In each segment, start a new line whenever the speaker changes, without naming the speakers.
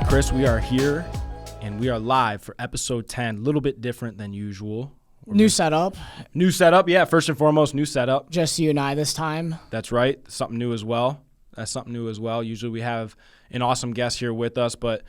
Chris. We are here, and we are live for episode 10. A little bit different than usual.
New setup.
New setup, yeah. First and foremost, new setup.
Just you and I this time.
That's right. Something new as well. That's something new as well. Usually we have an awesome guest here with us, but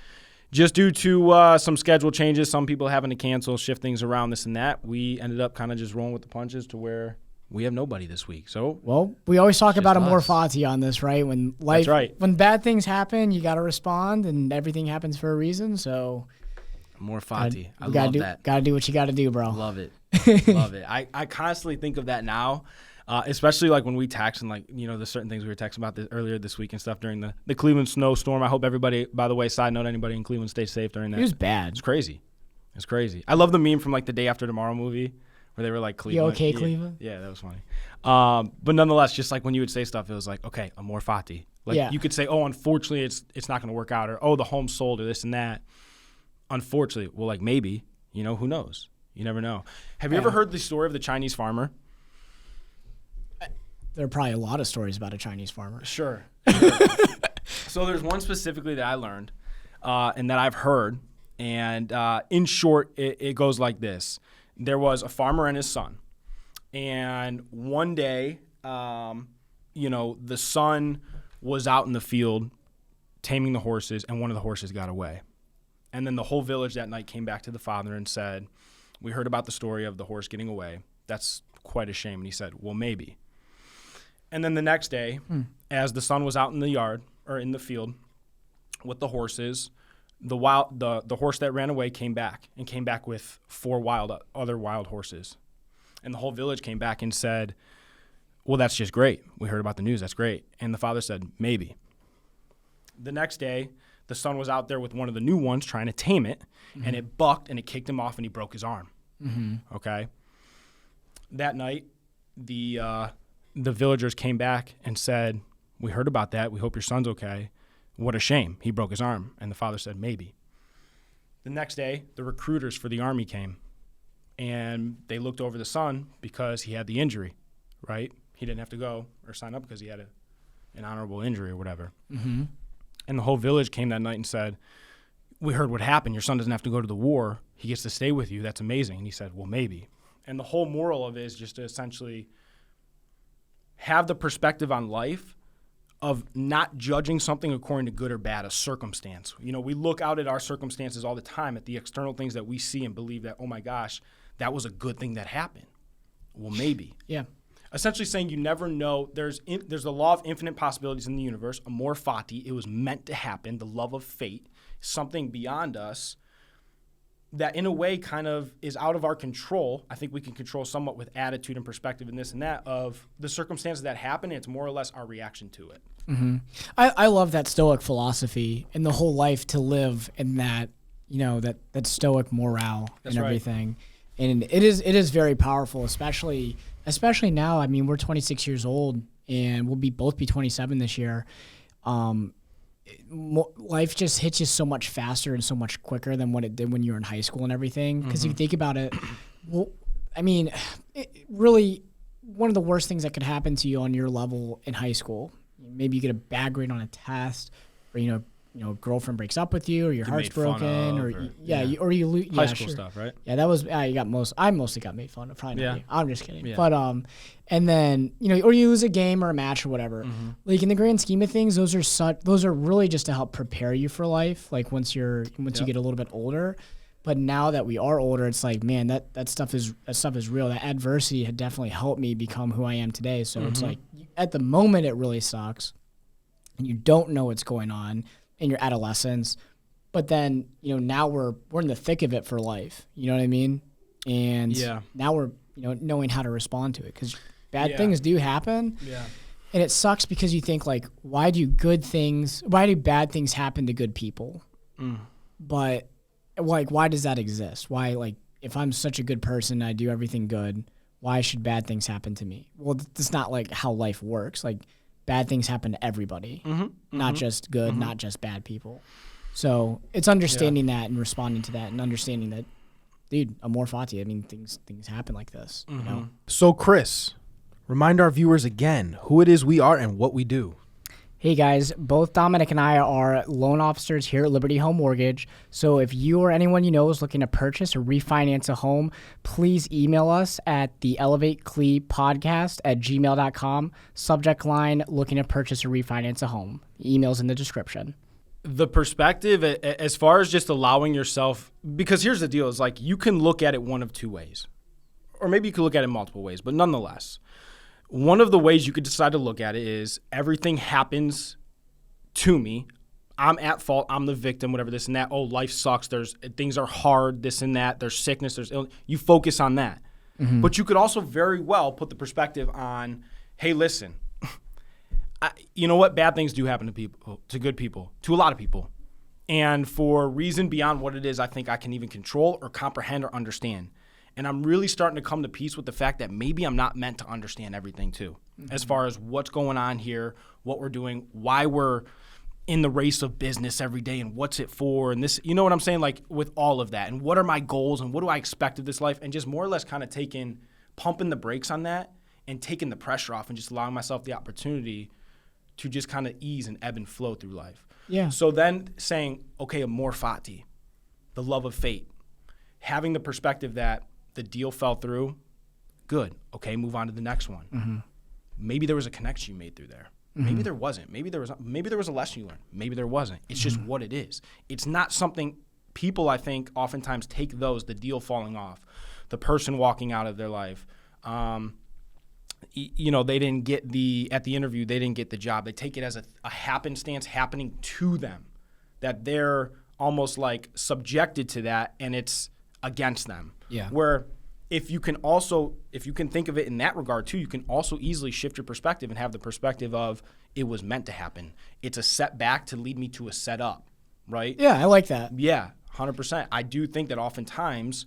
just due to some schedule changes, some people having to cancel, shift things around, this and that, we ended up kind of just rolling with the punches to where we have nobody this week. So,
well, we always talk about
us.
amor fati on this, right? When life,
That's right.
When bad things happen, you got to respond, and everything happens for a reason. So,
amor fati. I
love
that.
Got to do what you got to do, bro.
Love it. Love it. I constantly think of that now, especially like when we text and there's certain things we were texting about earlier this week and stuff during the Cleveland snowstorm. I hope everybody, by the way, side note, anybody in Cleveland stay safe during that.
It was bad.
It's crazy. It's crazy. I love the meme from like the Day After Tomorrow movie where they were like Cleveland.
You okay, Cleveland?
Yeah, that was funny. But nonetheless, just like when you would say stuff, it was like, okay, amor fati. Like you could say, oh, unfortunately, it's not going to work out, or oh, the home sold, or this and that. Unfortunately, well, like maybe, who knows? You never know. Have you ever heard the story of the Chinese farmer?
There are probably a lot of stories about a Chinese farmer.
Sure. So there's one specifically that I learned and that I've heard. And in short, it goes like this. There was a farmer and his son. And one day, the son was out in the field taming the horses, and one of the horses got away. And then the whole village that night came back to the father and said, we heard about the story of the horse getting away. That's quite a shame. And he said, well, maybe. And then the next day, as the son was out in the yard or in the field with the horses, the horse that ran away came back with four other wild horses. And the whole village came back and said, well, that's just great. We heard about the news. That's great. And the father said, maybe. The next day, the son was out there with one of the new ones trying to tame it, and it bucked and it kicked him off and he broke his arm. Okay. That night, the villagers came back and said, we heard about that. We hope your son's okay. What a shame. He broke his arm. And the father said, maybe. The next day, the recruiters for the army came, and they looked over the son because he had the injury, right? He didn't have to go or sign up because he had an honorable injury or whatever. And the whole village came that night and said, we heard what happened. Your son doesn't have to go to the war. He gets to stay with you. That's amazing. And he said, well, maybe. And the whole moral of it is just to essentially have the perspective on life of not judging something according to good or bad, a circumstance. We look out at our circumstances all the time, at the external things that we see and believe that, oh my gosh, that was a good thing that happened. Well, maybe.
Yeah.
Essentially saying you never know. There's the law of infinite possibilities in the universe, amor fati. It was meant to happen, the love of fate, something beyond us that in a way kind of is out of our control. I think we can control somewhat with attitude and perspective and this and that of the circumstances that happen. It's more or less our reaction to it.
I love that Stoic philosophy and the whole life to live in that, that Stoic morale. That's and everything. Right. And it is very powerful, especially now. I mean, we're 26 years old and we'll both be 27 this year. Life just hits you so much faster and so much quicker than what it did when you were in high school and everything. Because if you think about it, really one of the worst things that could happen to you on your level in high school, maybe you get a bad grade on a test, or a girlfriend breaks up with you, or your heart's broken, or you lose
high school stuff, right?
Yeah, that was I mostly got made fun of. Probably not you. I'm just kidding.
Yeah.
But and then or you lose a game or a match or whatever. Like in the grand scheme of things, those are really just to help prepare you for life. Like once you get a little bit older. But now that we are older, it's like, man, that stuff is real. That adversity had definitely helped me become who I am today. So it's like at the moment it really sucks, and you don't know what's going on in your adolescence, but then now we're in the thick of it for life. You know what I mean? And now we're knowing how to respond to it, because bad things do happen. Yeah. And it sucks because you think like, why do bad things happen to good people? But like, why does that exist? Why, like, if I'm such a good person, I do everything good, why should bad things happen to me? Well, that's not like how life works. Like, bad things happen to everybody, not just good, not just bad people. So it's understanding that and responding to that and understanding that, dude, amor fati. I mean, things happen like this.
So, Chris, remind our viewers again who it is we are and what we do.
Hey guys, both Dominic and I are loan officers here at Liberty Home Mortgage. So if you or anyone you know is looking to purchase or refinance a home, please email us at the elevateclepodcast@gmail.com. Subject line, looking to purchase or refinance a home. Email's in the description.
The perspective, as far as just allowing yourself, because here's the deal, is like you can look at it one of two ways. Or maybe you could look at it multiple ways, but nonetheless, one of the ways you could decide to look at it is everything happens to me. I'm at fault. I'm the victim, whatever, this and that. Oh, life sucks. Things are hard, this and that. There's sickness. There's illness. You focus on that. Mm-hmm. But you could also very well put the perspective on, hey, listen, you know what? Bad things do happen to people, to good people, to a lot of people. And for a reason beyond what it is I think I can even control or comprehend or understand. And I'm really starting to come to peace with the fact that maybe I'm not meant to understand everything too, as far as what's going on here, what we're doing, why we're in the race of business every day and what's it for, and this, you know what I'm saying? Like with all of that, and what are my goals and what do I expect of this life, and just more or less kind of pumping the brakes on that and taking the pressure off and just allowing myself the opportunity to just kind of ease and ebb and flow through life.
Yeah.
So then saying, okay, amor fati, the love of fate, having the perspective that the deal fell through, good. Okay, move on to the next one. Mm-hmm. Maybe there was a connection you made through there. Mm-hmm. Maybe there wasn't. Maybe there was a lesson you learned. Maybe there wasn't. It's just what it is. It's not something people, I think, oftentimes take the deal falling off, the person walking out of their life. They didn't get at the interview, they didn't get the job. They take it as a happenstance happening to them, that they're almost like subjected to that and it's against them.
Yeah.
Where if you can think of it in that regard too, you can also easily shift your perspective and have the perspective of it was meant to happen. It's a setback to lead me to a setup, right?
Yeah, I like that.
Yeah, 100%. I do think that oftentimes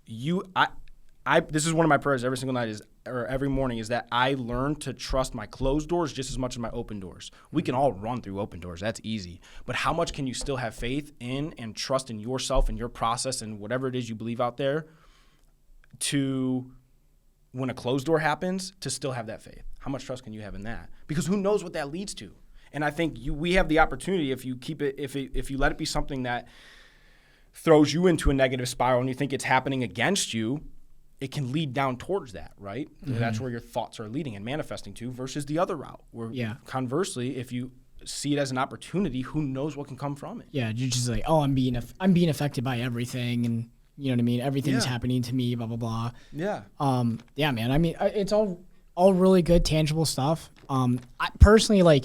this is one of my prayers every single night every morning is that I learn to trust my closed doors just as much as my open doors. We can all run through open doors. That's easy. But how much can you still have faith in and trust in yourself and your process and whatever it is you believe out there to, when a closed door happens, to still have that faith? How much trust can you have in that? Because who knows what that leads to? And I think we have the opportunity, if you keep it, if you let it be something that throws you into a negative spiral and you think it's happening against you, it can lead down towards that, right? Mm-hmm. That's where your thoughts are leading and manifesting to versus the other route. Where conversely, if you see it as an opportunity, who knows what can come from it?
Yeah, you're just like, oh, I'm being affected by everything, and you know what I mean? Everything's happening to me, blah, blah, blah.
Yeah.
Yeah, man. I mean, it's all really good, tangible stuff. I personally,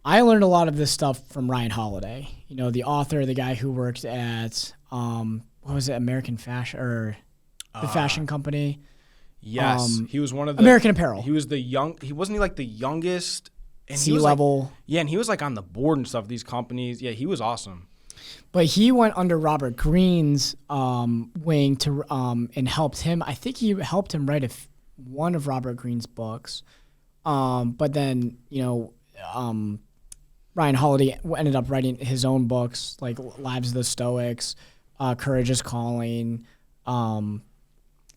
I learned a lot of this stuff from Ryan Holiday. You know, the author, the guy who worked at, what was it, American Fashion, or the fashion company.
Yes, he was one of the
American Apparel.
He was he wasn't like the youngest and
C-level.
And he was like on the board and stuff of these companies. Yeah, he was awesome.
But he went under Robert Greene's wing to and helped him. I think he helped him write one of Robert Greene's books. But then Ryan Holiday ended up writing his own books, like Lives of the Stoics, Courage is Calling,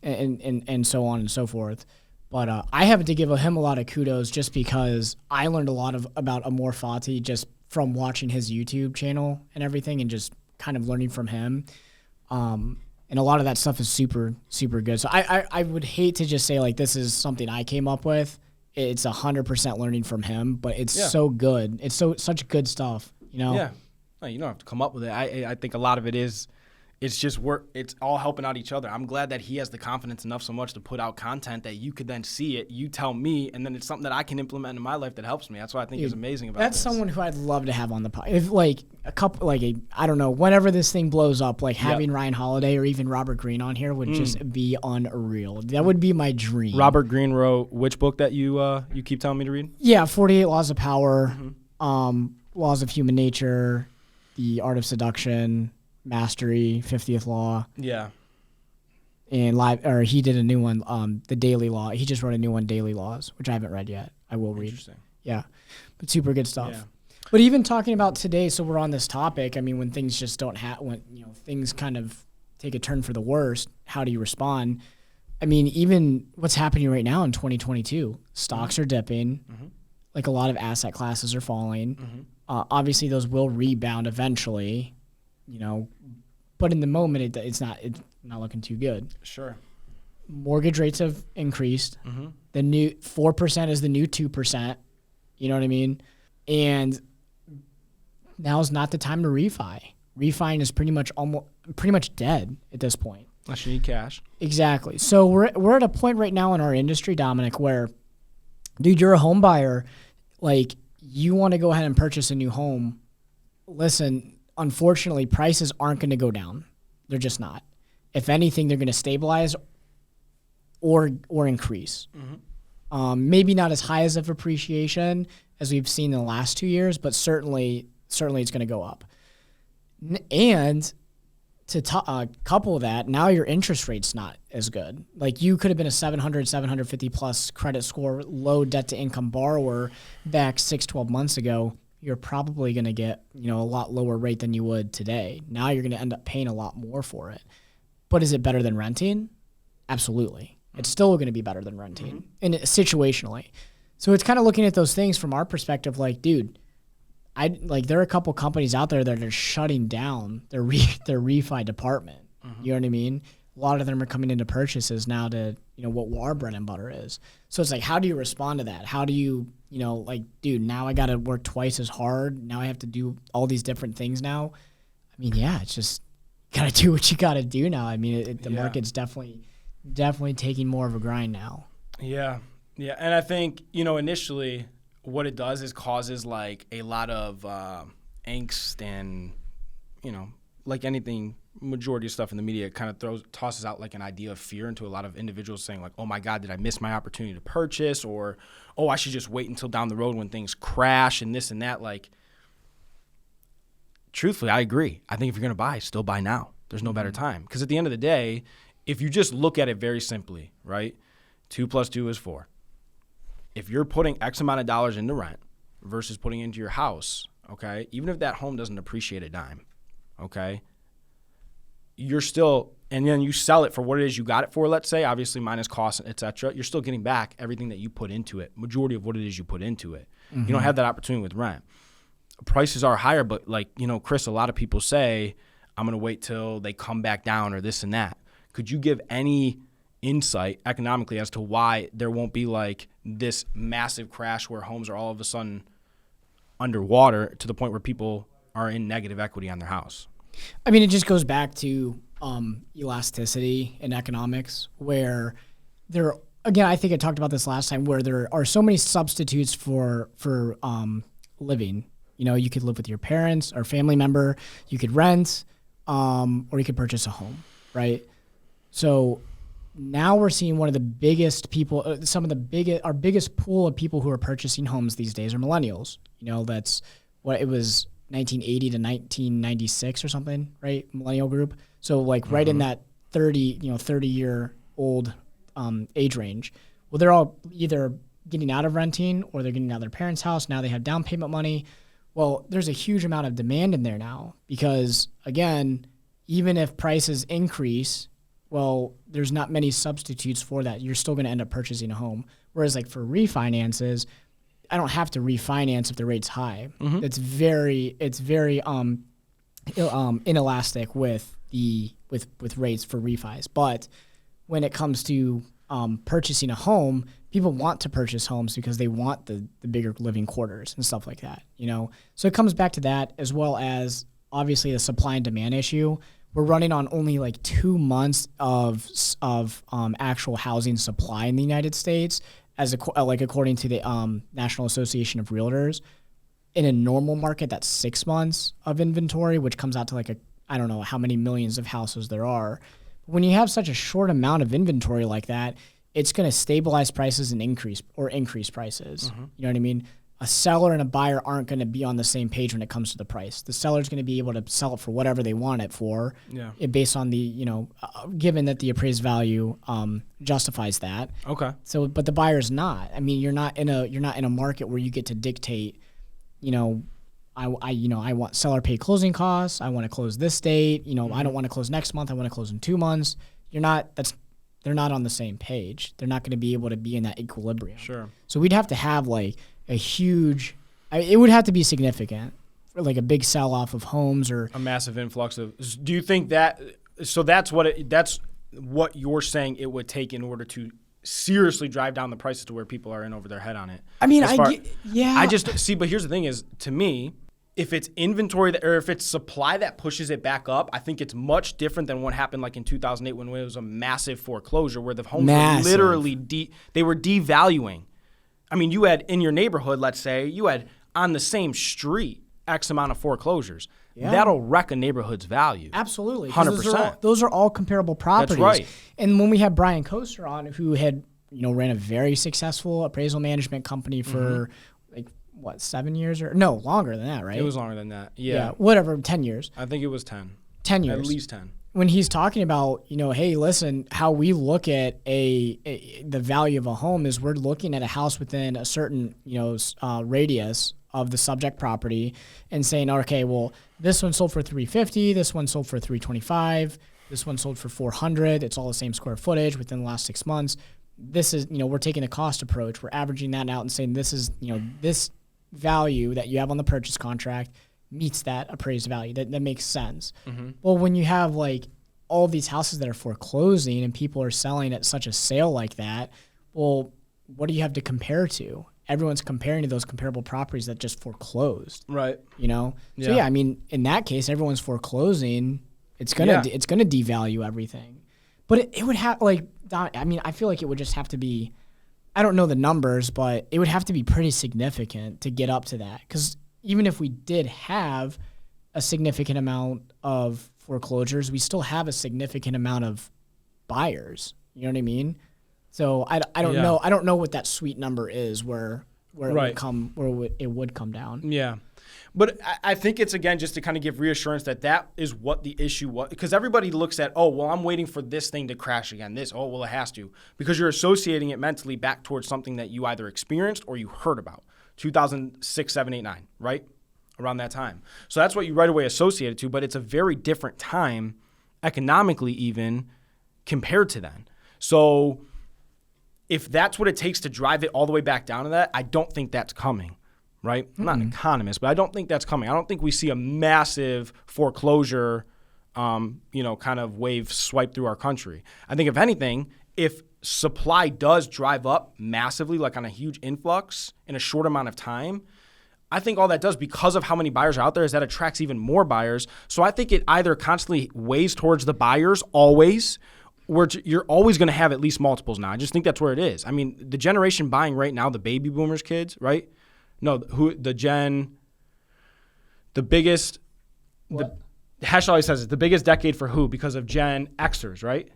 and so on and so forth. But I have to give him a lot of kudos just because I learned a lot about Amor Fati just from watching his YouTube channel and everything and just kind of learning from him. And a lot of that stuff is super, super good. So I would hate to just say, this is something I came up with. It's 100% learning from him, but it's so good. It's such good stuff,
Yeah. No, you don't have to come up with it. I think a lot of it is, it's just it's all helping out each other. I'm glad that he has the confidence enough so much to put out content that you could then see it, you tell me, and then it's something that I can implement in my life that helps me. That's what I think is amazing about
that's
this.
Someone who I'd love to have on the podcast. If a couple, I don't know, whenever this thing blows up, having Ryan Holiday or even Robert Greene on here would just be unreal. That would be my dream.
Robert Greene wrote which book that you keep telling me to read?
Yeah, 48 Laws of Power, Laws of Human Nature, The Art of Seduction, Mastery, 50th Law.
Yeah.
And he did a new one, The Daily Law. He just wrote a new one, Daily Laws, which I haven't read yet. I will read.
Interesting.
Yeah. But super good stuff.
Yeah.
But even talking about today, so we're on this topic, I mean, when things just don't when things kind of take a turn for the worst, how do you respond? I mean, even what's happening right now in 2022, stocks are dipping. Mm-hmm. like a lot of asset classes are falling. Obviously, those will rebound eventually, but in the moment, it's not looking too good.
Sure.
Mortgage rates have increased. The new 4% is the new 2%. You know what I mean? And now's not the time to refi. Refining is pretty much dead at this point.
Unless you need cash.
Exactly. So we're at a point right now in our industry, Dominic, where, dude, you're a home buyer. Like, you want to go ahead and purchase a new home. Listen, unfortunately, prices aren't going to go down. They're just not. If anything, they're going to stabilize or increase. Maybe not as high as of appreciation as we've seen in the last 2 years, but certainly it's going to go up. And to couple that, now your interest rate's not as good. Like, you could have been a 750 plus credit score, low debt to income borrower back 6-12 months ago. You're probably going to get, a lot lower rate than you would today. Now you're going to end up paying a lot more for it. But is it better than renting? Absolutely. It's still going to be better than renting, and situationally. So it's kind of looking at those things from our perspective, like, dude, there are a couple companies out there that are shutting down their refi department. You know what I mean? A lot of them are coming into purchases now to, what our bread and butter is. So it's like, how do you respond to that? How do you, dude, now I got to work twice as hard. Now I have to do all these different things now. I mean, yeah, it's just got to do what you got to do now. I mean, the market's definitely taking more of a grind now.
Yeah. Yeah. And I think, initially what it does is causes like a lot of angst and, like anything, majority of stuff in the media kind of tosses out like an idea of fear into a lot of individuals saying like, oh my God, did I miss my opportunity to purchase? Or, oh, I should just wait until down the road when things crash and this and that. Like, truthfully, I agree. I think if you're going to buy, still buy now. There's no better time. Because at the end of the day, if you just look at it very simply, right? 2 + 2 is 4. If you're putting X amount of dollars into rent versus putting into your house, okay, even if that home doesn't appreciate a dime, okay, you're still, and then you sell it for what it is you got it for, let's say, obviously minus costs, et cetera, you're still getting back everything that you put into it, majority of what it is you put into it. You don't have that opportunity with rent. Prices are higher, but like, Chris, a lot of people say, I'm going to wait till they come back down or this and that. Could you give any insight economically as to why there won't be like this massive crash where homes are all of a sudden underwater to the point where people are in negative equity on their house?
I mean, it just goes back to elasticity in economics, where again, I think I talked about this last time, where there are so many substitutes for living. You could live with your parents or family member, you could rent, or you could purchase a home, right? So now we're seeing one of the biggest people, our biggest pool of people who are purchasing homes these days are millennials. That's what it was, 1980 to 1996 or something, right? Millennial group. So like right in that 30-year-old age range. Well, they're all either getting out of renting or they're getting out of their parents' house. Now they have down payment money. Well, there's a huge amount of demand in there now because, again, even if prices increase, well, there's not many substitutes for that. You're still going to end up purchasing a home. Whereas like for refinances, I don't have to refinance if the rate's high. It's very inelastic with rates for refis. But when it comes to purchasing a home, people want to purchase homes because they want the bigger living quarters and stuff like that. So it comes back to that, as well as obviously the supply and demand issue. We're running on only like 2 months of actual housing supply in the United States, according to the National Association of Realtors. In a normal market, that's 6 months of inventory, which comes out to like I don't know how many millions of houses there are. When you have such a short amount of inventory like that, it's going to stabilize prices and increase prices. You know what I mean? A seller and a buyer aren't going to be on the same page when it comes to the price. The seller's going to be able to sell it for whatever they want it for, based on the given that the appraised value justifies that.
Okay.
So, but the buyer's not. I mean, you're not in a market where you get to dictate. I want seller paid closing costs. I want to close this date. I don't want to close next month. I want to close in 2 months. They're not on the same page. They're not going to be able to be in that equilibrium.
Sure.
So we'd have to have like a huge, it would have to be significant, for like a big sell off of homes or
a massive influx of. Do you think that? So that's what you're saying it would take in order to seriously drive down the prices to where people are in over their head on it.
I mean,
yeah. I just see, but here's the thing: is to me, if it's inventory or if it's supply that pushes it back up, I think it's much different than what happened like in 2008 when it was a massive foreclosure where the homes were literally they were devaluing. I mean, you had in your neighborhood, let's say, you had on the same street X amount of foreclosures. Yeah. That'll wreck a neighborhood's value.
Absolutely.
100%.
Those are all comparable properties.
That's right.
And when we had Brian Koster on, who had, ran a very successful appraisal management company for 7 years or no, longer than that, right?
It was longer than that. Yeah.
Whatever, 10 years.
I think it was 10.
10 years.
At least 10.
When he's talking about, hey, listen, how we look at the value of a home is we're looking at a house within a certain, radius of the subject property and saying, okay, well, this one sold for $350, this one sold for $325, this one sold for $400. It's all the same square footage within the last 6 months. This is, we're taking a cost approach. We're averaging that out and saying this is, this value that you have on the purchase contract meets that appraised value. That makes sense. Mm-hmm. Well, when you have like all these houses that are foreclosing and people are selling at such a sale like that, well, what do you have to compare to? Everyone's comparing to those comparable properties that just foreclosed.
Right.
So yeah, I mean, in that case, everyone's foreclosing. It's gonna devalue everything. But it would have I feel like it would just have to be, I don't know the numbers, but it would have to be pretty significant to get up to that. Because even if we did have a significant amount of foreclosures, we still have a significant amount of buyers. You know what I mean? So I don't know. I don't know what that sweet number is where it would come down.
Yeah. But I think it's, again, just to kind of give reassurance that is what the issue was. Because everybody looks at, oh, well, I'm waiting for this thing to crash again. It has to. Because you're associating it mentally back towards something that you either experienced or you heard about. 2006, 7, 8, 9, right? Around that time. So that's what you right away associate it to. But it's a very different time, economically even, compared to then. So if that's what it takes to drive it all the way back down to that, I don't think that's coming. Right? I'm not an economist, but I don't think that's coming. I don't think we see a massive foreclosure, kind of wave swipe through our country. I think, if anything, if supply does drive up massively, like on a huge influx in a short amount of time, I think all that does, because of how many buyers are out there, is that attracts even more buyers. So I think it either constantly weighs towards the buyers always, where you're always going to have at least multiples now. I just think that's where it is. I mean, the generation buying right now, the baby boomers kids, right? No, the biggest, Hesh always says it, the biggest decade for who? Because of Gen Xers, right?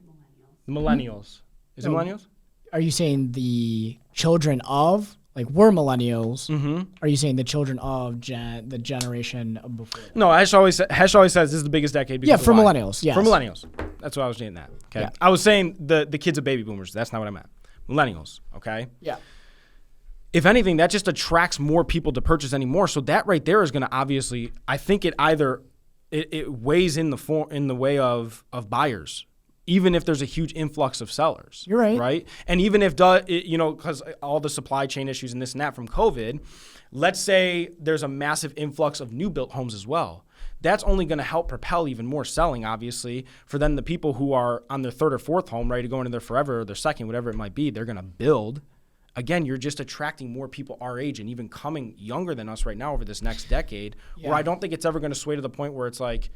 The millennials. Is it millennials?
Are you saying the children of, like we're millennials?
Mm-hmm.
Are you saying the children of the generation before?
No, Hesh always says this is the biggest decade.
Yeah, for millennials, yes.
For millennials. That's what I was saying that. Okay. Yeah. I was saying the kids of baby boomers. That's not what I meant. Millennials, okay?
Yeah.
If anything, that just attracts more people to purchase anymore. So that right there is going to obviously, I think it either it weighs in the way of buyers, even if there's a huge influx of sellers.
You're right.
Right, and even if because all the supply chain issues and this and that from COVID, let's say there's a massive influx of new built homes as well. That's only going to help propel even more selling, obviously, for then the people who are on their third or fourth home, ready to go into their forever or their second, whatever it might be. They're going to build. Again, you're just attracting more people our age and even coming younger than us right now over this next decade, where I don't think it's ever going to sway to the point where it's like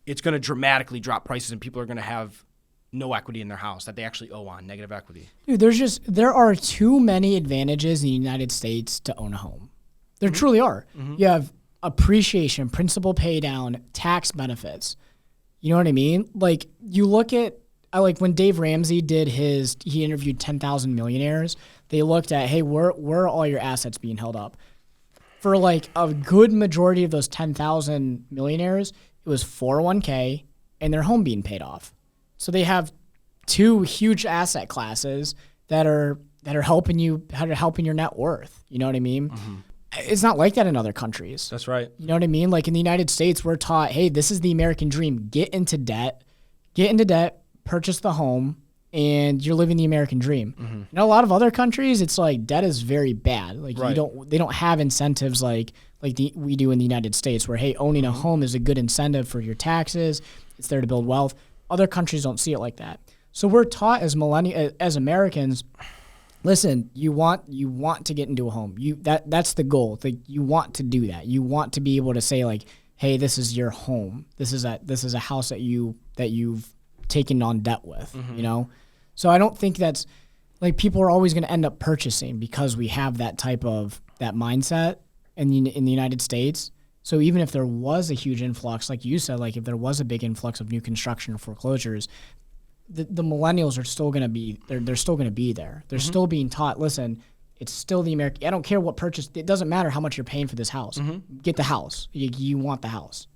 it's going to dramatically drop prices and people are going to have no equity in their house that they actually owe on, negative equity.
Dude, there are too many advantages in the United States to own a home. There truly are. Mm-hmm. You have appreciation, principal pay down, tax benefits. You know what I mean? Like, you look at, when Dave Ramsey he interviewed 10,000 millionaires. They looked at, hey, where are all your assets being held up? For like a good majority of those 10,000 millionaires, it was 401k and their home being paid off. So they have two huge asset classes that are helping your net worth. You know what I mean? Mm-hmm. It's not like that in other countries.
That's right.
You know what I mean? Like in the United States, we're taught, hey, this is the American dream. Get into debt, purchase the home, and you're living the American dream.
Mm-hmm.
A lot of other countries, it's like debt is very bad. Like
Right.
they don't have incentives like we do in the United States, where hey, owning a home is a good incentive for your taxes. It's there to build wealth. Other countries don't see it like that. So we're taught as as Americans, listen, you want to get into a home. That's the goal. You want to do that. You want to be able to say like, hey, this is your home. This is a house that you've taken on debt with, So I don't think that's like people are always going to end up purchasing because we have that mindset in the United States. So even if there was a huge influx, like you said, like if there was a big influx of new construction or foreclosures, the millennials are still going to be they're still going to be there. They're still being taught, listen, it's still the American. I don't care what purchase. It doesn't matter how much you're paying for this house. Get the house. You want the house,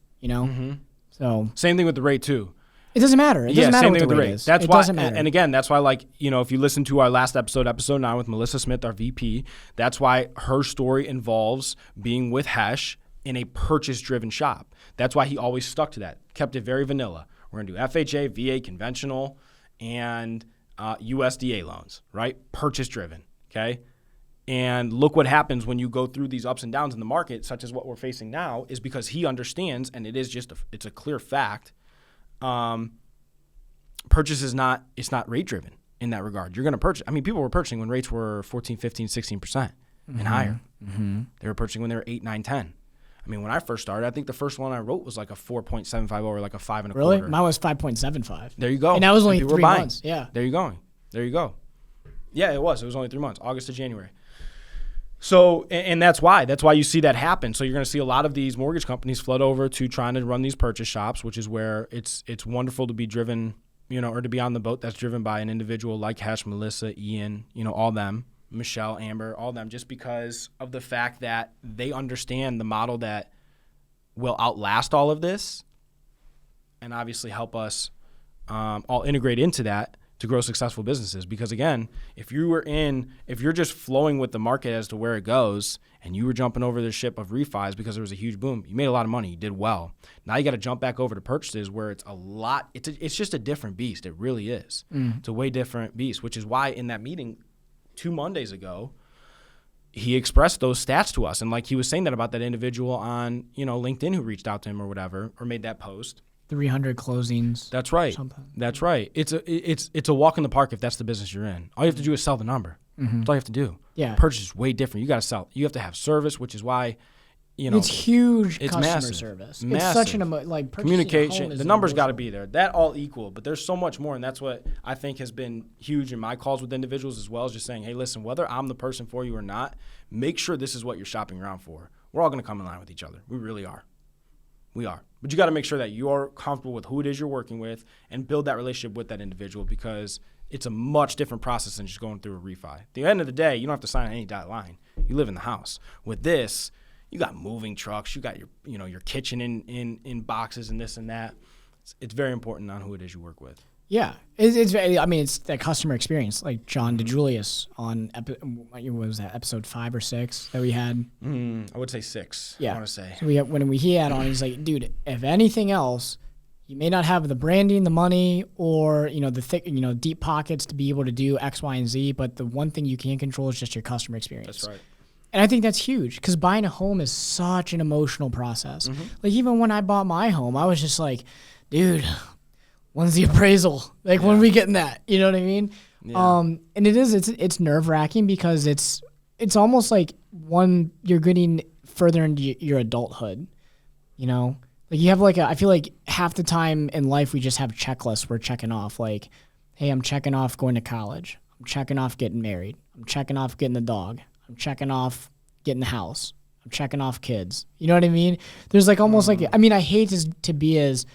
So
Same thing with the rate too.
It doesn't matter. It doesn't matter what the rate is.
That's
it
why,
doesn't matter.
And again, that's why, like, if you listen to our last episode 9 with Melissa Smith, our VP, that's why her story involves being with Hesh in a purchase-driven shop. That's why he always stuck to that, kept it very vanilla. We're going to do FHA, VA, conventional, and USDA loans, right? Purchase-driven, okay? And look what happens when you go through these ups and downs in the market, such as what we're facing now, is because he understands, and it is just it's a clear fact, purchase is not rate driven in that regard. You're going to purchase. I mean, people were purchasing when rates were 14, 15, 16% and higher. They were purchasing when they were 8, 9, 10. I mean, when I first started, I think the first one I wrote was like a 4.75 or like a 5 1/4.
Really? Mine was 5.75.
There you go.
And that was only 3 months. Yeah.
There you go. Yeah, it was. It was only 3 months, August to January. So, and that's why you see that happen. So you're going to see a lot of these mortgage companies flood over to trying to run these purchase shops, which is where it's wonderful to be driven, or to be on the boat that's driven by an individual like Hesh, Melissa, Ian, all them, Michelle, Amber, all them, just because of the fact that they understand the model that will outlast all of this and obviously help us all integrate into that to grow successful businesses. Because again, if you're just flowing with the market as to where it goes and you were jumping over the ship of refis because there was a huge boom, you made a lot of money, you did well. Now you got to jump back over to purchases where it's just a different beast. It really is. It's a way different beast, which is why in that meeting 2 Mondays ago, he expressed those stats to us. And like he was saying that about that individual on, LinkedIn who reached out to him or whatever, or made that post.
300 closings.
That's right. That's right. It's a walk in the park if that's the business you're in. All you have to do is sell the number. That's all you have to do.
Yeah.
Purchase is way different. You got to sell. You have to have service, which is why,
it's huge.
It's
customer
massive.
Service.
Massive.
It's such an
communication. The numbers got to be there. That all equal, but there's so much more, and that's what I think has been huge in my calls with individuals as well, as just saying, hey, listen, whether I'm the person for you or not, make sure this is what you're shopping around for. We're all going to come in line with each other. We really are. We are. But you got to make sure that you're comfortable with who it is you're working with and build that relationship with that individual, because it's a much different process than just going through a refi. At the end of the day, you don't have to sign any dotted line. You live in the house. With this, you got moving trucks. You got your kitchen in boxes and this and that. It's very important on who it is you work with.
Yeah, it's that customer experience, like John DeJulius on what was that, episode 5 or 6 that we had?
I would say 6.
Yeah,
I want to say.
So when he had on, he's like, dude, if anything else, you may not have the branding, the money, or the thick, deep pockets to be able to do X, Y, and Z, but the one thing you can control is just your customer experience.
That's right.
And I think that's huge, because buying a home is such an emotional process. Like even when I bought my home, I was just like, dude, when's the appraisal? Like when are we getting that? You know what I mean? Yeah. And it's nerve wracking, because it's almost like you're getting further into your adulthood. Like you have I feel like half the time in life we just have checklists we're checking off. Like, hey, I'm checking off going to college. I'm checking off getting married. I'm checking off getting the dog. I'm checking off getting the house. I'm checking off kids. You know what I mean? There's almost I hate to be as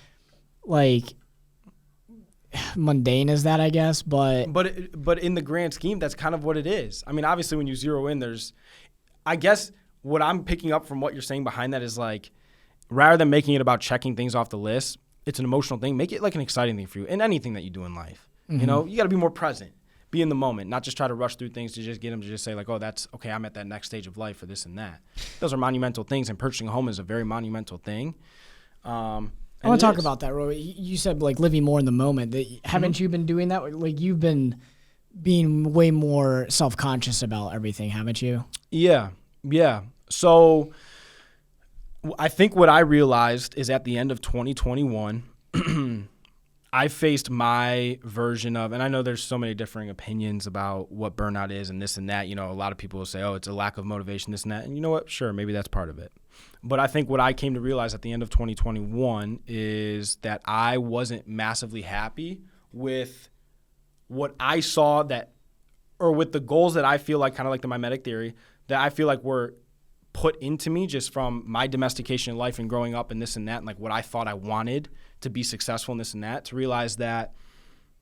mundane as that, I guess, but
in the grand scheme, that's kind of what it is. I mean, obviously when you zero in, I guess what I'm picking up from what you're saying behind that is rather than making it about checking things off the list, it's an emotional thing. Make it an exciting thing for you in anything that you do in life. You got to be more present. Be in the moment, not just try to rush through things to just get them to just say oh, that's okay, I'm at that next stage of life for this and that. Those are monumental things, and purchasing a home is a very monumental thing.
I want to talk about that, Roy. You said like living more in the moment. Haven't you been doing that? Like you've been being way more self-conscious about everything, haven't you?
Yeah. So I think what I realized is at the end of 2021, I faced my version of, and I know there's so many differing opinions about what burnout is and this and that. You know, a lot of people will say, oh, it's a lack of motivation, this and that. And you know what? Sure, maybe that's part of it. But I think what I came to realize at the end of 2021 is that I wasn't massively happy with what I saw that, or with the goals that I feel like, kind of like the mimetic theory, that I feel like were put into me just from my domestication in life and growing up and this and that, and like what I thought I wanted to be successful in this and that, to realize that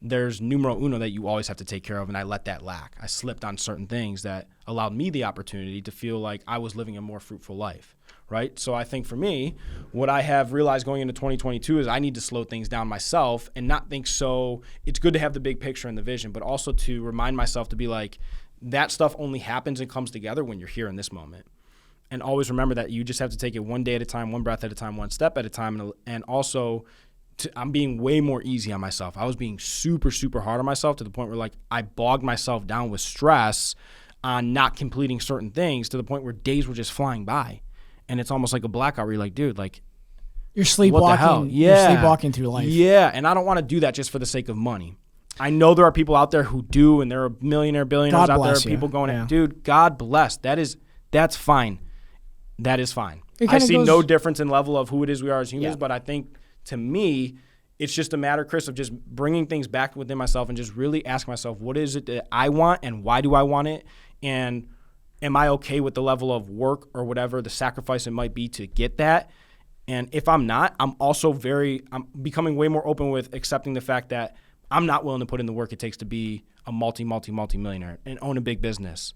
there's numero uno that you always have to take care of, and I let that lack. I slipped on certain things that allowed me the opportunity to feel like I was living a more fruitful life, right? So I think for me, what I have realized going into 2022 is I need to slow things down myself and not think so. It's good to have the big picture and the vision, but also to remind myself to be like, that stuff only happens and comes together when you're here in this moment. And always remember that you just have to take it one day at a time, one breath at a time, one step at a time. And also, I'm being way more easy on myself. I was being super, super hard on myself to the point where like I bogged myself down with stress on not completing certain things to the point where days were just flying by. And it's almost like a blackout where you're like, dude, like,
you're sleepwalking.
Yeah.
You're sleepwalking through life.
Yeah. And I don't want to do that just for the sake of money. I know there are people out there who do, and there are billionaires out there, people going, dude, God bless. That's fine. That is fine. I see no difference in level of who it is we are as humans, but I think to me, it's just a matter, Chris, of just bringing things back within myself and just really asking myself, what is it that I want and why do I want it? And am I okay with the level of work or whatever the sacrifice it might be to get that? And if I'm not, I'm becoming way more open with accepting the fact that I'm not willing to put in the work it takes to be a multi-millionaire and own a big business.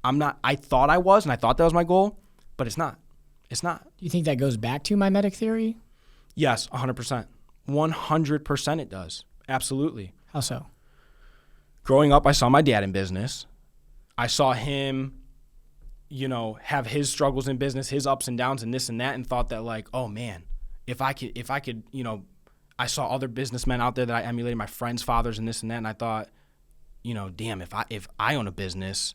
I'm not. I thought I was, and I thought that was my goal, but it's not. It's not.
Do you think that goes back to mimetic theory?
Yes, 100%. 100% it does. Absolutely.
How so?
Growing up, I saw my dad in business. I saw him, have his struggles in business, his ups and downs and this and that, and thought that like, oh man, if I could, I saw other businessmen out there that I emulated, my friends' fathers and this and that, and I thought, damn, if I own a business,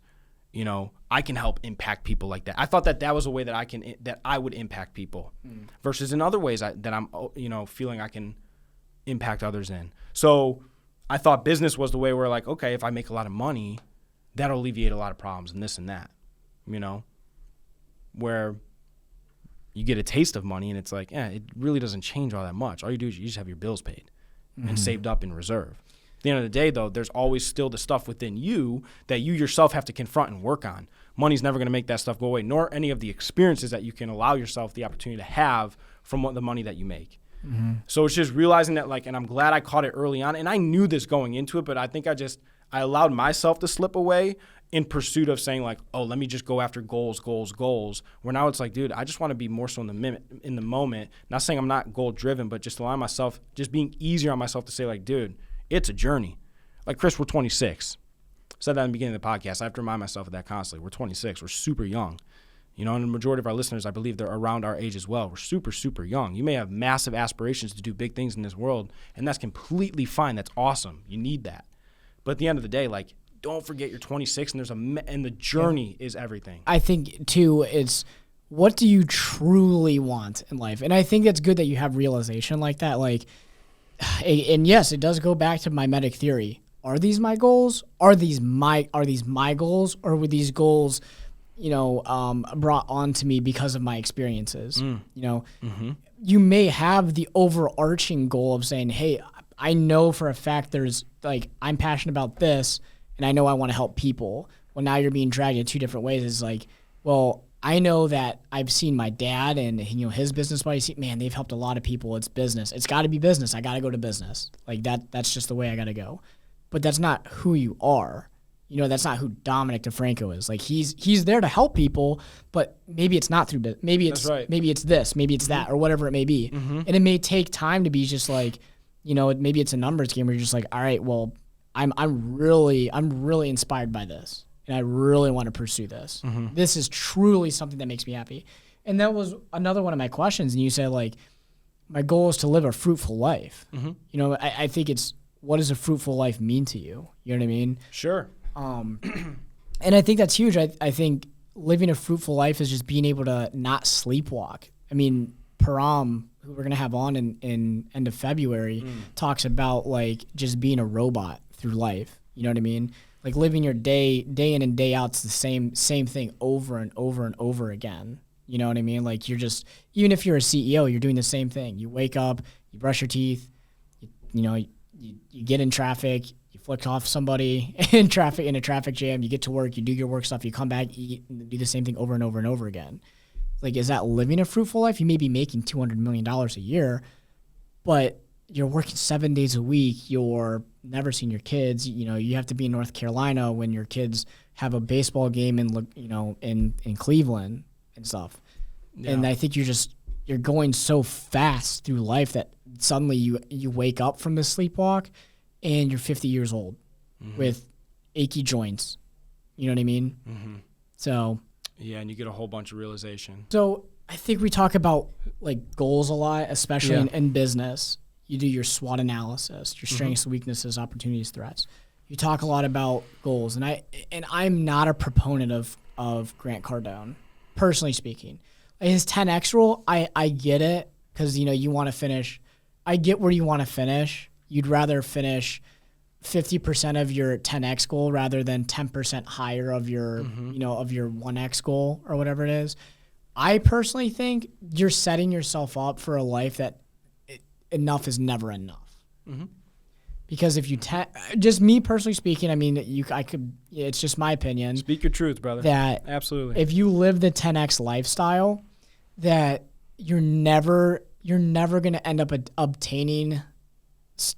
I can help impact people like that. I thought that was a way that I would impact people versus in other ways that I'm, feeling I can impact others in. So I thought business was the way where like, okay, if I make a lot of money, that'll alleviate a lot of problems and this and that, where you get a taste of money and it's like, it really doesn't change all that much. All you do is you just have your bills paid and saved up in reserve. At the end of the day, though, there's always still the stuff within you that you yourself have to confront and work on. Money's never going to make that stuff go away, nor any of the experiences that you can allow yourself the opportunity to have from the money that you make. So it's just realizing that, like, and I'm glad I caught it early on, and I knew this going into it, but I think I allowed myself to slip away in pursuit of saying, like, oh, let me just go after goals, where now it's like, dude, I just want to be more so in the moment. Not saying I'm not goal-driven, but just allowing myself, just being easier on myself to say, like, dude, it's a journey. Like, Chris, we're 26. I said that in the beginning of the podcast. I have to remind myself of that constantly. We're 26. We're super young. And the majority of our listeners, I believe they're around our age as well. We're super, super young. You may have massive aspirations to do big things in this world, and that's completely fine. That's awesome. You need that. But at the end of the day, like, don't forget you're 26, and the journey is everything.
I think, too, it's what do you truly want in life? And I think it's good that you have realization like that. Like, and yes, it does go back to mimetic theory. Are these my goals? Are these my goals? Or were these goals, brought on to me because of my experiences? You may have the overarching goal of saying, hey, I know for a fact I'm passionate about this and I know I want to help people. Well, now you're being dragged in two different ways. It's like, well, I know that I've seen my dad and his business buddies. Man, they've helped a lot of people. It's business. It's got to be business. I got to go to business. Like that's just the way I got to go. But that's not who you are. That's not who Dominic DiFranco is. Like he's there to help people, but maybe it's not through business. Maybe it's maybe it's this, maybe it's that, or whatever it may be. And it may take time to be just like, maybe it's a numbers game where you're just like, all right, well, I'm really inspired by this. And I really want to pursue this. This is truly something that makes me happy. And that was another one of my questions. And you said, like, my goal is to live a fruitful life. You know, I think it's, what does a fruitful life mean to you? You know what I mean?
Sure.
And I think that's huge. I think living a fruitful life is just being able to not sleepwalk. I mean, Param, who we're going to have on in end of February, talks about like just being a robot through life. You know what I mean? Like living your day in and day out, it's the same thing over and over and over again. You know what I mean? Like you're just, even if you're a CEO, you're doing the same thing. You wake up, you brush your teeth, you get in traffic, you flick off somebody in a traffic jam, you get to work, you do your work stuff, you come back, eat, and do the same thing over and over and over again. Like, is that living a fruitful life? You may be making $200 million a year, but you're working 7 days a week. You're never seeing your kids. You know, you have to be in North Carolina when your kids have a baseball game in Cleveland and stuff. Yeah. And I think you're going so fast through life that suddenly you wake up from this sleepwalk and you're 50 years old with achy joints. You know what I mean? So
yeah, and you get a whole bunch of realization.
So I think we talk about like goals a lot, especially in business. You do your SWOT analysis, your strengths, weaknesses, opportunities, threats. You talk a lot about goals, and I'm not a proponent of Grant Cardone, personally speaking. His 10X rule, I get it, because you want to finish. I get where you want to finish. You'd rather finish 50% of your 10X goal rather than 10% higher of your of your 1X goal or whatever it is. I personally think you're setting yourself up for a life that enough is never enough. Because if you just me personally speaking, I mean, it's just my opinion.
Speak your truth, brother.
That
absolutely,
if you live the 10X lifestyle, that you're never going to end up obtaining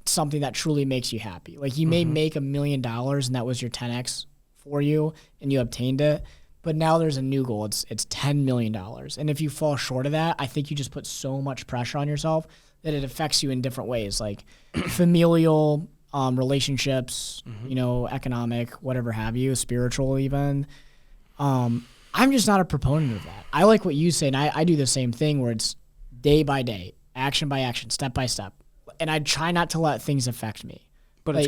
something that truly makes you happy. Like you may make $1 million and that was your 10X for you and you obtained it, but now there's a new goal. It's $10 million. And if you fall short of that, I think you just put so much pressure on yourself that it affects you in different ways, like familial, relationships, economic, whatever have you, spiritual even. I'm just not a proponent of that. I like what you say, and I do the same thing where it's day by day, action by action, step by step. And I try not to let things affect me.
But like,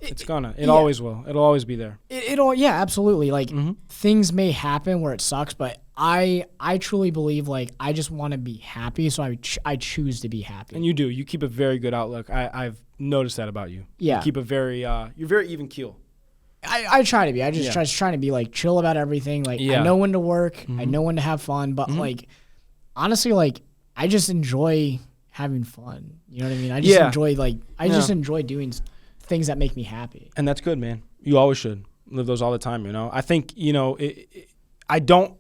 it always will. It'll always be there.
Yeah, absolutely. Like things may happen where it sucks, but I truly believe like I just want to be happy, so I choose to be happy.
And you do. You keep a very good outlook. I've noticed that about you.
Yeah.
You keep a very you're very even keel.
I try to be. I just trying to be like chill about everything. Like I know when to work, I know when to have fun, but like honestly, like I just enjoy having fun. You know what I mean? I just enjoy doing things that make me happy.
And that's good, man. You always should live those all the time, I think, I don't.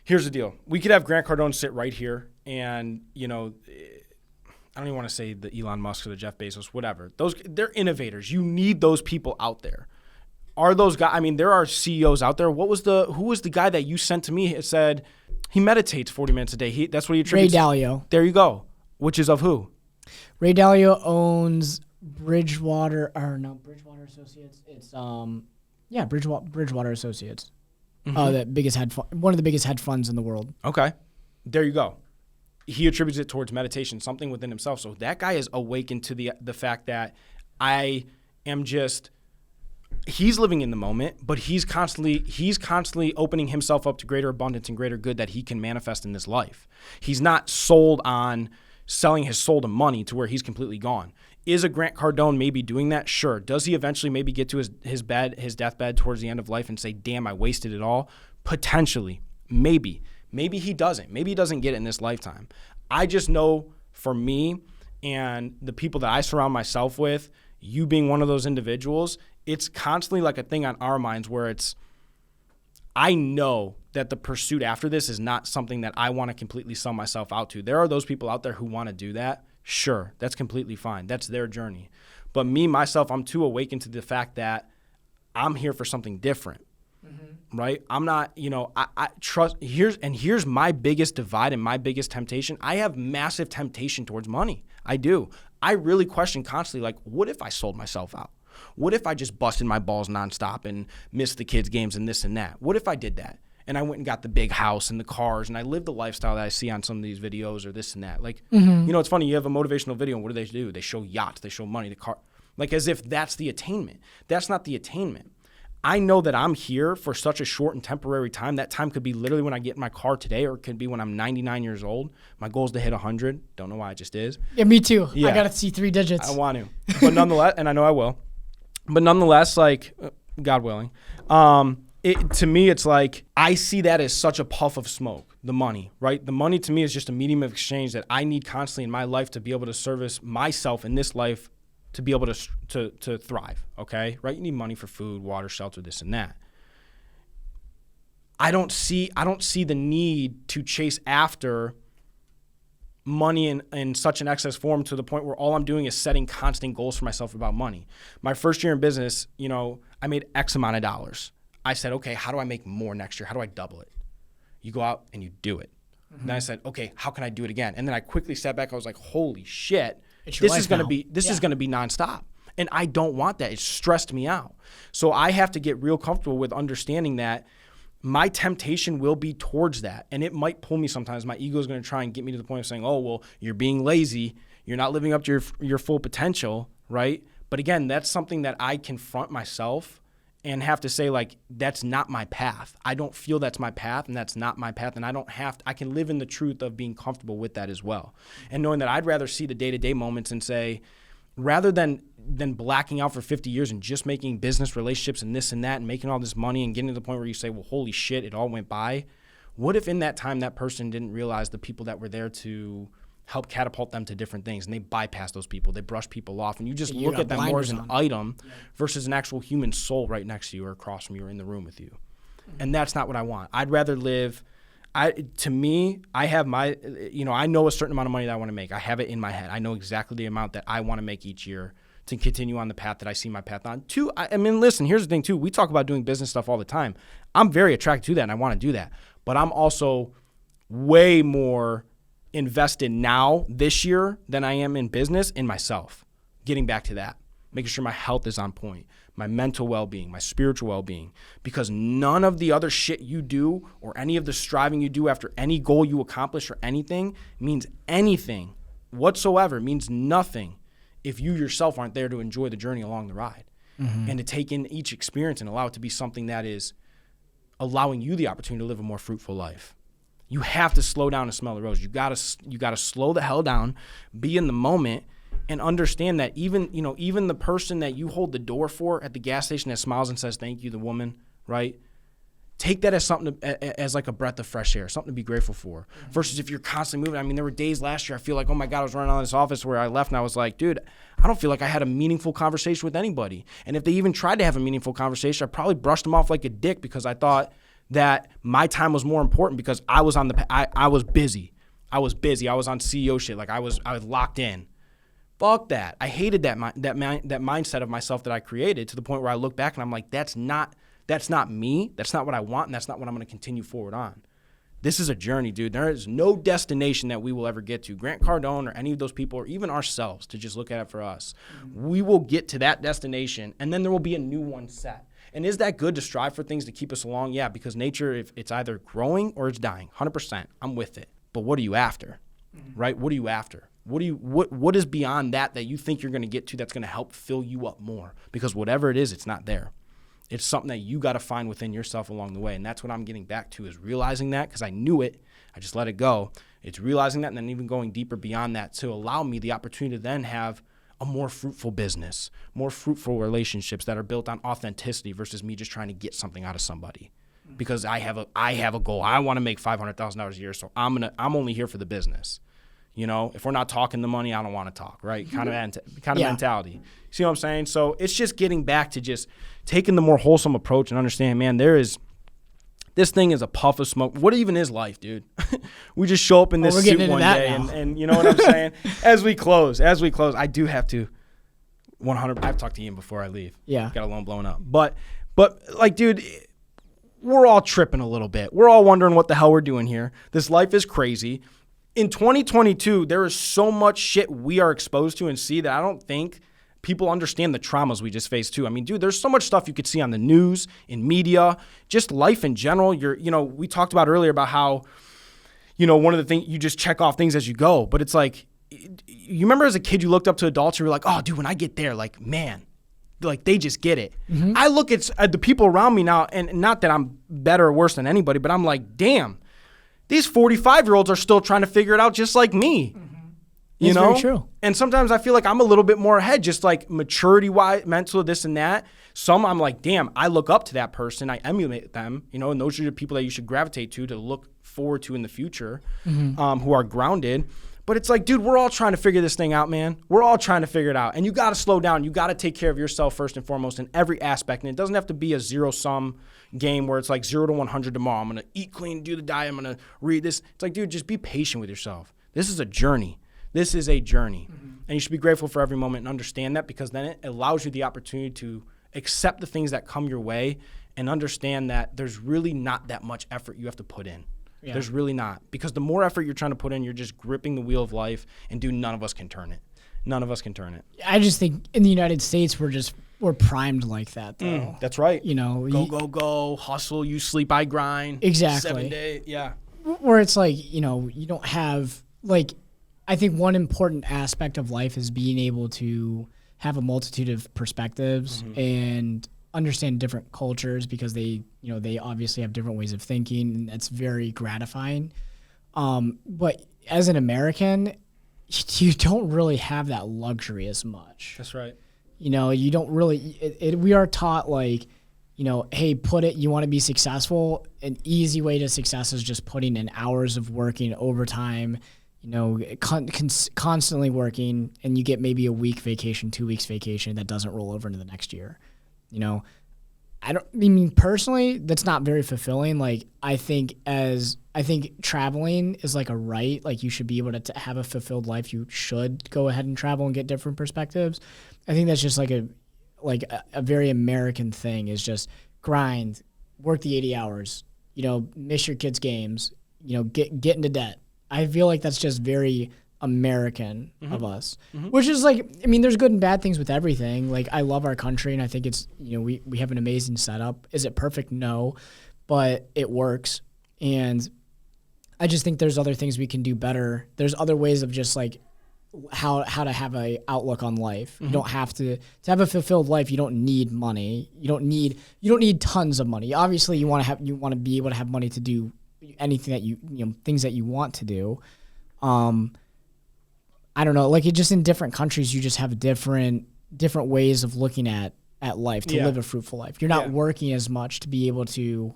Here's the deal. We could have Grant Cardone sit right here and, I don't even want to say the Elon Musk or the Jeff Bezos, whatever. They're innovators. You need those people out there. Are those guys? I mean, there are CEOs out there. Who was the guy that you sent to me? It said he meditates 40 minutes a day. That's what he attributes.
Ray Dalio.
There you go. Which is of who?
Ray Dalio owns Bridgewater Associates. It's Bridgewater Associates. The biggest one of the biggest hedge funds in the world.
Okay. There you go. He attributes it towards meditation, something within himself. So that guy is awakened to the fact that I am just he's living in the moment, but he's constantly opening himself up to greater abundance and greater good that he can manifest in this life. He's not sold on selling his soul to money to where he's completely gone. Is a Grant Cardone maybe doing that? Sure. Does he eventually maybe get to his deathbed towards the end of life and say, damn, I wasted it all? Potentially. Maybe. Maybe he doesn't. Maybe he doesn't get it in this lifetime. I just know for me and the people that I surround myself with, you being one of those individuals, it's constantly like a thing on our minds where I know that the pursuit after this is not something that I want to completely sell myself out to. There are those people out there who want to do that. Sure, that's completely fine. That's their journey. But me, myself, I'm too awakened to the fact that I'm here for something different, right? I'm not, I trust, here's my biggest divide and my biggest temptation. I have massive temptation towards money. I do. I really question constantly, like, what if I sold myself out? What if I just busted my balls nonstop and missed the kids' games and this and that? What if I did that? and I went and got the big house and the cars, and I lived the lifestyle that I see on some of these videos or this and that. Like, it's funny. You have a motivational video, and what do? They show yachts. They show money, the car. Like, as if that's the attainment. That's not the attainment. I know that I'm here for such a short and temporary time. That time could be literally when I get in my car today, or it could be when I'm 99 years old. My goal is to hit 100. Don't know why, it just is.
Yeah, me too.
Yeah.
I got to see 3 digits.
I want to. But nonetheless, and I know I will. But nonetheless, like, God willing, to me, it's like I see that as such a puff of smoke, the money, right? The money to me is just a medium of exchange that I need constantly in my life to be able to service myself in this life to be able to thrive, okay? Right? You need money for food, water, shelter, this and that. I don't see the need to chase after money in such an excess form to the point where all I'm doing is setting constant goals for myself about money. My first year in business, I made X amount of dollars. I said, okay, how do I make more next year? How do I double it? You go out and you do it. Mm-hmm. Then I said, okay, how can I do it again? And then I quickly sat back. I was like, holy shit, this is going to be nonstop. And I don't want that. It stressed me out. So I have to get real comfortable with understanding that my temptation will be towards that. And it might pull me sometimes. My ego is going to try and get me to the point of saying, oh, well, you're being lazy. You're not living up to your full potential, right? But again, that's something that I confront myself and have to say, like, that's not my path. I don't feel that's my path, and that's not my path, and I can live in the truth of being comfortable with that as well. And knowing that I'd rather see the day-to-day moments and say, rather than blacking out for 50 years and just making business relationships and this and that and making all this money and getting to the point where you say, well, holy shit, it all went by. What if in that time that person didn't realize the people that were there to help catapult them to different things, and they bypass those people, they brush people off, and you just look at them more as an item versus an actual human soul right next to you or across from you or in the room with you. Mm-hmm. And that's not what I want. I'd rather live, I have my, I know a certain amount of money that I want to make. I have it in my head. I know exactly the amount that I want to make each year to continue on the path that I see my path on. Listen, here's the thing too. We talk about doing business stuff all the time. I'm very attracted to that, and I want to do that. But I'm also way more invested now this year than I am in business in myself. Getting back to that, making sure my health is on point, my mental well-being, my spiritual well-being, because none of the other shit you do or any of the striving you do after any goal you accomplish or anything means anything whatsoever, means nothing if you yourself aren't there to enjoy the journey along the ride and to take in each experience and allow it to be something that is allowing you the opportunity to live a more fruitful life. You have to slow down and smell the roses. You gotta slow the hell down, be in the moment, and understand that even the person that you hold the door for at the gas station that smiles and says thank you, the woman, right? Take that as something as like a breath of fresh air, something to be grateful for. Versus if you're constantly moving. I mean, there were days last year I feel like, oh my God, I was running out of this office where I left and I was like, dude, I don't feel like I had a meaningful conversation with anybody. And if they even tried to have a meaningful conversation, I probably brushed them off like a dick because I thought that my time was more important because I was I was busy. I was on CEO shit. Like I was locked in. Fuck that. I hated that mindset of myself that I created to the point where I look back and I'm like, that's not me. That's not what I want, and that's not what I'm going to continue forward on. This is a journey, dude. There is no destination that we will ever get to. Grant Cardone or any of those people or even ourselves, to just look at it for us. We will get to that destination, and then there will be a new one set. And is that good to strive for things to keep us along? Yeah, because nature, if it's either growing or it's dying, 100%. I'm with it. But what are you after, right? What are you after? What is beyond that you think you're going to get to that's going to help fill you up more? Because whatever it is, it's not there. It's something that you got to find within yourself along the way. And that's what I'm getting back to, is realizing that, because I knew it. I just let it go. It's realizing that and then even going deeper beyond that to allow me the opportunity to then have a more fruitful business, more fruitful relationships that are built on authenticity versus me just trying to get something out of somebody. Because I have a goal. I want to make $500,000 a year, so I'm only here for the business. If we're not talking the money, I don't want to talk, right? Kind of mentality. See what I'm saying? So it's just getting back to just taking the more wholesome approach and understanding, man, this thing is a puff of smoke. What even is life, dude? We just show up in this suit one day and you know what I'm saying? As we close, I do have to 100. I've talked to Ian before I leave.
Yeah.
Got a loan blown up. But like, dude, we're all tripping a little bit. We're all wondering what the hell we're doing here. This life is crazy. In 2022, there is so much shit we are exposed to and see that I don't think people understand the traumas we just faced too. I mean, dude, there's so much stuff you could see on the news, in media, just life in general. We talked about earlier about how, one of the things, you just check off things as you go. But it's like, you remember as a kid, you looked up to adults, you were like, oh, dude, when I get there, like, man, like they just get it. Mm-hmm. I look at the people around me now, and not that I'm better or worse than anybody, but I'm like, damn, these 45-year-olds are still trying to figure it out just like me. Mm-hmm.
That's very true.
And sometimes I feel like I'm a little bit more ahead, just like maturity-wise, mental, this and that. Some I'm like, damn, I look up to that person. I emulate them, and those are the people that you should gravitate to look forward to in the future, who are grounded. But it's like, dude, we're all trying to figure this thing out, man. We're all trying to figure it out. And you got to slow down. You got to take care of yourself first and foremost in every aspect. And it doesn't have to be a zero-sum game where it's like 0 to 100 tomorrow. I'm going to eat clean, do the diet. I'm going to read this. It's like, dude, just be patient with yourself. This is a journey. This is a journey. Mm-hmm. And you should be grateful for every moment and understand that, because then it allows you the opportunity to accept the things that come your way and understand that there's really not that much effort you have to put in. Yeah. There's really not. Because the more effort you're trying to put in, you're just gripping the wheel of life, and dude, none of us can turn it. None of us can turn it.
I just think in the United States, we're primed like that, though.
That's right.
Go,
hustle, you sleep, I grind.
Exactly.
7 days, yeah.
Where it's like, you don't have, like, I think one important aspect of life is being able to have a multitude of perspectives and understand different cultures, because they obviously have different ways of thinking, and that's very gratifying. But as an American, you don't really have that luxury as much.
That's right.
You don't really, we are taught like, hey, you want to be successful. An easy way to success is just putting in hours of working overtime, constantly working, and you get maybe a week vacation, 2 weeks vacation that doesn't roll over into the next year. Personally, that's not very fulfilling. Like, I think traveling is like a right. Like, you should be able to have a fulfilled life. You should go ahead and travel and get different perspectives. I think that's just like a very American thing, is just grind, work the 80 hours, miss your kids' games, get into debt. I feel like that's just very American of us, which is like, there's good and bad things with everything. Like, I love our country, and I think it's, we have an amazing setup. Is it perfect? No, but it works. And I just think there's other things we can do better. There's other ways of just like how to have a outlook on life. You don't have to have a fulfilled life. You don't need money. You don't need tons of money. Obviously, you want to be able to have money to do anything that things that you want to do. I don't know, like, it just in different countries, you just have different ways of looking at life to live a fruitful life. You're not working as much to be able to,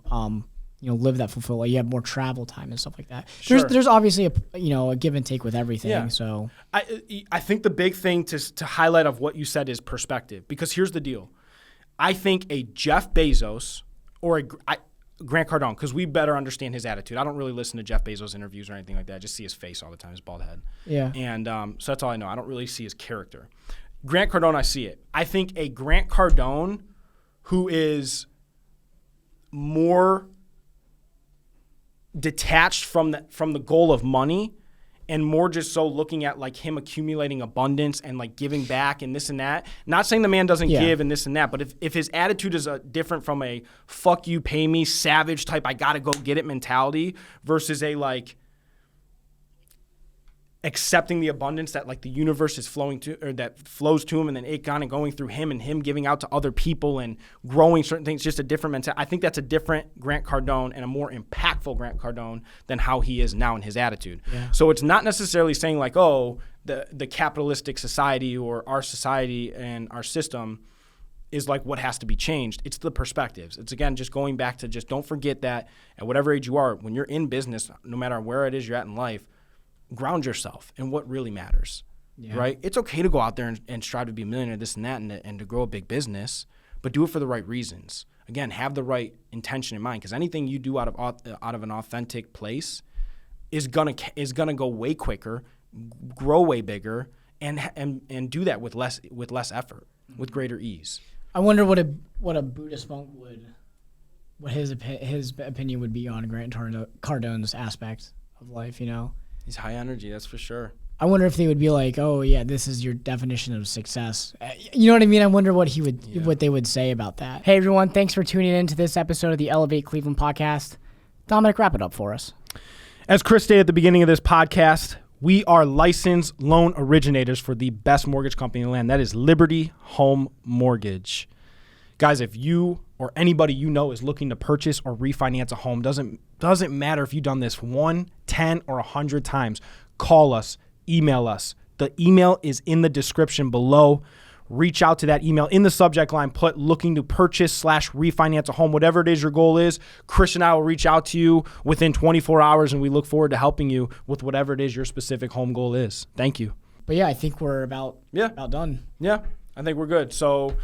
live that fulfilled life. You have more travel time and stuff like that. Sure. There's obviously a give and take with everything. Yeah. So
I think the big thing to highlight of what you said is perspective, because here's the deal. I think a Jeff Bezos or Grant Cardone, because we better understand his attitude. I don't really listen to Jeff Bezos interviews or anything like that. I just see his face all the time, his bald head.
Yeah.
And so that's all I know. I don't really see his character. Grant Cardone, I see it. I think a Grant Cardone who is more detached from the goal of money, and more just so looking at like him accumulating abundance and like giving back and this and that. Not saying the man doesn't give and this and that, but if his attitude is different from a fuck you, pay me, savage type, I gotta go get it mentality, versus a like accepting the abundance that like the universe is flowing to, or that flows to him, and then it kind of going through him and him giving out to other people and growing certain things, just a different mentality. I think that's a different Grant Cardone and a more impactful Grant Cardone than how he is now in his attitude. Yeah. So it's not necessarily saying like, oh, the capitalistic society or our society and our system is like what has to be changed. It's the perspectives. It's, again, just going back to just don't forget that at whatever age you are, when you're in business, no matter where it is you're at in life, ground yourself in what really matters, right? It's okay to go out there and strive to be a millionaire, this and that, and to grow a big business, but do it for the right reasons. Again, have the right intention in mind, because anything you do out of an authentic place is gonna go way quicker, grow way bigger, and do that with less effort, with greater ease.
I wonder what a Buddhist monk what his opinion would be on Grant Cardone's aspect of life,
He's high energy, that's for sure.
I wonder if they would be like, oh yeah, this is your definition of success. You know what I mean? I wonder what what they would say about that. Hey everyone, thanks for tuning in to this episode of the Elevate Cleveland podcast. Dominic, wrap it up for us.
As Chris stated at the beginning of this podcast, we are licensed loan originators for the best mortgage company in the land. That is Liberty Home Mortgage. Guys, if you or anybody you know is looking to purchase or refinance a home, doesn't matter if you've done this 1, 10, or 100 times, call us, email us. The email is in the description below. Reach out to that email. In the subject line, put looking to purchase / refinance a home. Whatever it is your goal is, Chris and I will reach out to you within 24 hours, and we look forward to helping you with whatever it is your specific home goal is. Thank you.
But yeah, I think we're about done.
Yeah, I think we're good. So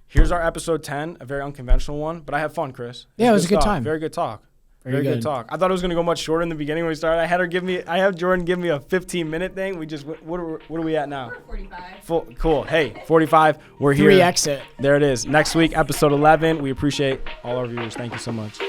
here's our episode 10, a very unconventional one, but I had fun, Chris.
Yeah, it was a good time.
Very good talk.
Very
good talk. I thought it was going to go much shorter in the beginning when we started. I had Jordan give me a 15-minute thing. We just, what are we at now?
45.
Cool. Hey, 45. We're here.
3 exit.
There it is. Next week, episode 11. We appreciate all our viewers. Thank you so much.